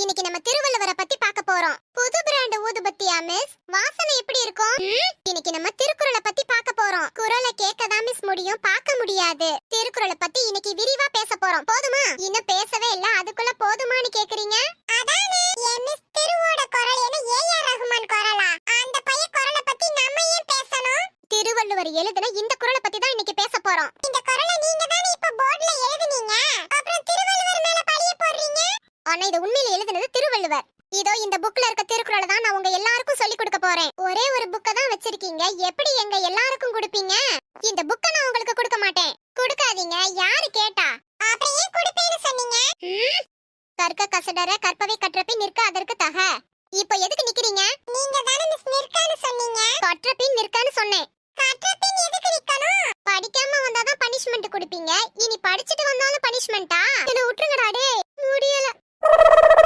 இன்னைக்கு நம்ம திருவள்ளுவரை பத்தி பார்க்க போறோம். புது பிராண்ட் ஊதுபத்தியா மிஸ்? வாசனை எப்படி இருக்கும்? இன்னைக்கு நம்ம திருக்குறளை பத்தி பார்க்க போறோம். குறளை கேட்கதான் மிஸ் முடியும், பார்க்க முடியாது. திருக்குறளை பத்தி இன்னைக்கு விரிவா பேச போறோம். போதுமா? இன்னும் பேசவே இல்ல, அதுக்குள்ள போதுமான்னு கேக்குறீங்க? அதானே மிஸ், திருவோட குறள் என்ன ஏஆர் ரஹ்மான் குறளா? அந்த பைய குறளை பத்தி நம்ம ஏன் பேசணும்? திருவள்ளுவர் எழுதின இந்த குறளை பத்தி தான் இன்னைக்கு பேச போறோம். இந்த குறளை நீங்க தானே இப்ப போர்டுல எழுதுனீங்க, அப்புறம் திருவள்ளுவர் மேல பழிய போடுறீங்க? ஆனா இது உண்மையில எழுதுனது திருவள்ளுவர். இதோ இந்த புக்ல இருக்க திருக்குறளை தான் நான் உங்க எல்லாருக்கும் சொல்லி கொடுக்க போறேன். ஒரே ஒரு புக்க தான் வச்சிருக்கீங்க, எப்படி எங்க எல்லாருக்கும் கொடுப்பீங்க? இந்த புக்க நான் உங்களுக்கு கொடுக்க மாட்டேன். கொடுக்காதீங்க. யாரு கேட்டா? அப்புறம் ஏன் கொடுப்பேன்னு சொன்னீங்க? கற்க கசடற கற்பவை கற்றபின் நிற்க அதற்கு தக. இப்போ எதுக்கு நிக்கிறீங்க? நீங்க தானே மிஸ் நிற்கன்னு சொன்னீங்க. கற்றபின் நிற்கன்னு சொன்னேன். கற்றபின் எதுக்கு நிக்கணும்? படிக்காம வந்தாதான் பனிஷ்மென்ட் கொடுப்பீங்க. இனி படிச்சிட்டு வந்தாலும் பனிஷ்மென்ட்டா? என்ன விட்டுருங்கடா டேய். முடியல.